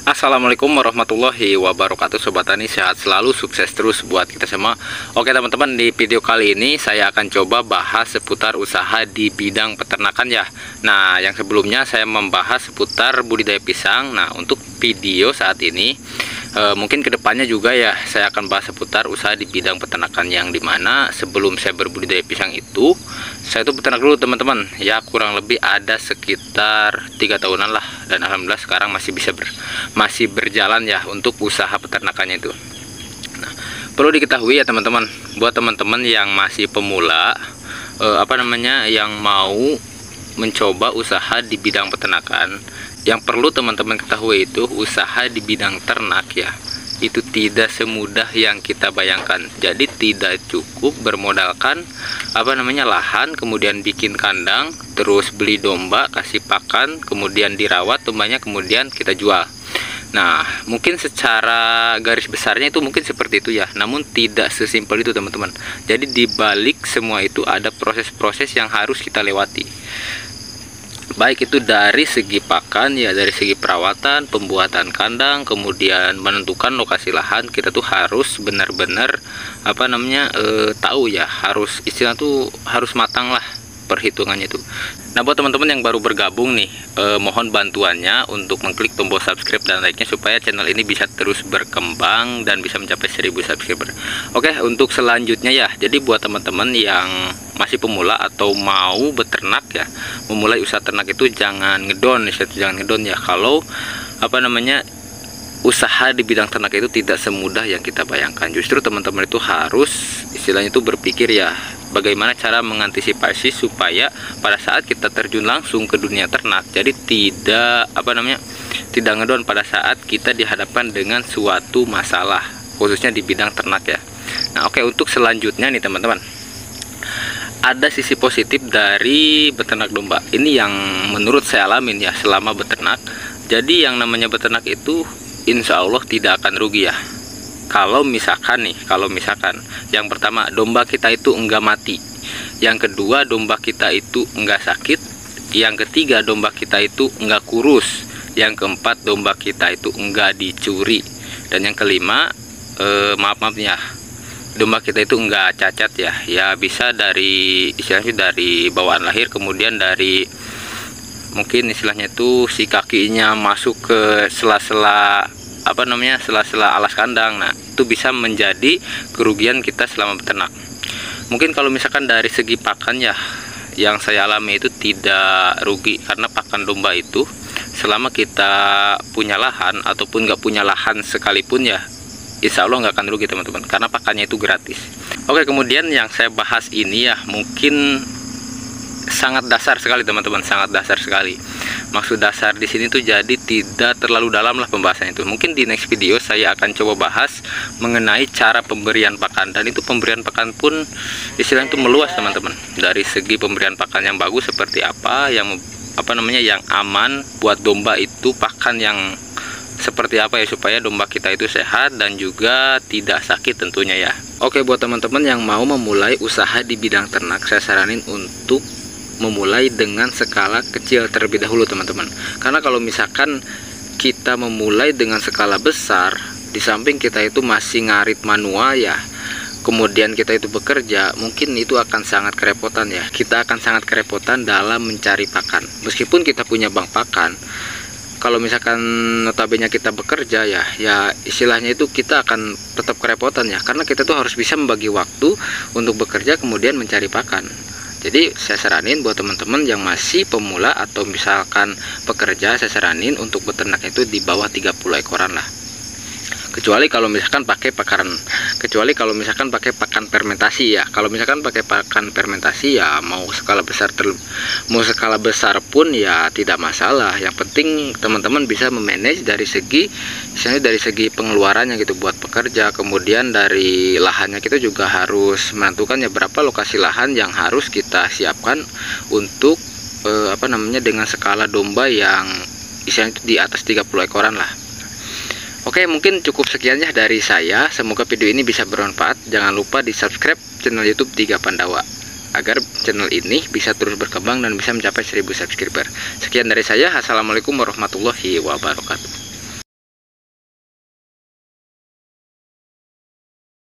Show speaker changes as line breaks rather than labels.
Assalamualaikum warahmatullahi wabarakatuh. Sobat Tani, sehat selalu, sukses terus buat kita semua. Oke teman-teman, di video kali ini saya akan coba bahas seputar usaha di bidang peternakan ya. Nah, yang sebelumnya saya membahas seputar budidaya pisang. Nah, untuk video saat ini mungkin kedepannya juga ya saya akan bahas seputar usaha di bidang peternakan, yang dimana sebelum saya berbudidaya pisang itu saya itu peternak dulu teman-teman ya, kurang lebih ada sekitar 3 tahunan lah, dan alhamdulillah sekarang masih berjalan ya untuk usaha peternakannya itu. Nah, perlu diketahui ya teman-teman, buat teman-teman yang masih pemula yang mau mencoba usaha di bidang peternakan, yang perlu teman-teman ketahui itu usaha di bidang ternak ya, itu tidak semudah yang kita bayangkan. Jadi tidak cukup bermodalkan lahan, kemudian bikin kandang, terus beli domba, kasih pakan, kemudian dirawat dombanya, kemudian kita jual. Nah, mungkin secara garis besarnya itu mungkin seperti itu ya, namun tidak sesimpel itu teman-teman. Jadi dibalik semua itu ada proses-proses yang harus kita lewati, baik itu dari segi pakan ya, dari segi perawatan, pembuatan kandang, kemudian menentukan lokasi lahan. Kita tuh harus benar-benar tahu ya, harus istilah tuh harus matang lah perhitungannya itu. Nah, buat teman-teman yang baru bergabung nih, mohon bantuannya untuk mengklik tombol subscribe dan like-nya supaya channel ini bisa terus berkembang dan bisa mencapai 1000 subscriber. Oke, untuk selanjutnya ya, jadi buat teman-teman yang masih pemula atau mau beternak ya, memulai usaha ternak itu jangan ngedon ya. Kalau usaha di bidang ternak itu tidak semudah yang kita bayangkan. Justru teman-teman itu harus istilahnya itu berpikir ya, bagaimana cara mengantisipasi supaya pada saat kita terjun langsung ke dunia ternak, jadi tidak ngedon pada saat kita dihadapkan dengan suatu masalah, khususnya di bidang ternak ya. Nah, oke, untuk selanjutnya nih teman-teman, ada sisi positif dari beternak domba. Ini yang menurut saya alamin ya selama beternak. Jadi yang namanya beternak itu insya Allah tidak akan rugi ya. Kalau misalkan yang pertama, domba kita itu enggak mati, yang kedua, domba kita itu enggak sakit, yang ketiga, domba kita itu enggak kurus, yang keempat, domba kita itu enggak dicuri, dan yang kelima, domba kita itu enggak cacat ya, bisa dari istilahnya dari bawaan lahir, kemudian dari mungkin istilahnya itu si kakinya masuk ke sela-sela alas kandang. Nah, itu bisa menjadi kerugian kita selama beternak. Mungkin kalau misalkan dari segi pakan ya, yang saya alami itu tidak rugi, karena pakan domba itu selama kita punya lahan ataupun nggak punya lahan sekalipun ya, insya Allah nggak akan rugi teman-teman, karena pakannya itu gratis. Oke, kemudian yang saya bahas ini ya mungkin sangat dasar sekali teman-teman, sangat dasar sekali. Maksud dasar di sini tuh jadi tidak terlalu dalam lah pembahasannya itu. Mungkin di next video saya akan coba bahas mengenai cara pemberian pakan, dan itu pemberian pakan pun istilahnya itu meluas teman-teman. Dari segi pemberian pakan yang bagus seperti apa, yang aman buat domba itu, pakan yang seperti apa ya, supaya domba kita itu sehat dan juga tidak sakit tentunya ya. Oke, buat teman-teman yang mau memulai usaha di bidang ternak, saya saranin untuk memulai dengan skala kecil terlebih dahulu teman-teman. Karena kalau misalkan kita memulai dengan skala besar, di samping kita itu masih ngarit manual ya, kemudian kita itu bekerja, mungkin itu akan sangat kerepotan ya. Kita akan sangat kerepotan dalam mencari pakan. Meskipun kita punya bank pakan, kalau misalkan notabene kita bekerja ya istilahnya itu kita akan tetap kerepotan ya, karena kita tuh harus bisa membagi waktu untuk bekerja kemudian mencari pakan. Jadi saya saranin buat teman-teman yang masih pemula atau misalkan pekerja, saya saranin untuk beternak itu di bawah 30 ekoran lah. Kecuali kalau misalkan pakai pakan fermentasi ya. Kalau misalkan pakai pakan fermentasi ya, mau skala besar pun ya tidak masalah. Yang penting teman-teman bisa memanage dari segi pengeluarannya gitu buat pekerja. Kemudian dari lahannya kita juga harus menentukan ya berapa lokasi lahan yang harus kita siapkan untuk dengan skala domba yang istilahnya itu di atas 30 ekoran lah. Oke, mungkin cukup sekian ya dari saya. Semoga video ini bisa bermanfaat. Jangan lupa di subscribe channel YouTube Tiga Pandawa agar channel ini bisa terus berkembang dan bisa mencapai 1000 subscriber. Sekian dari saya. Assalamualaikum warahmatullahi wabarakatuh.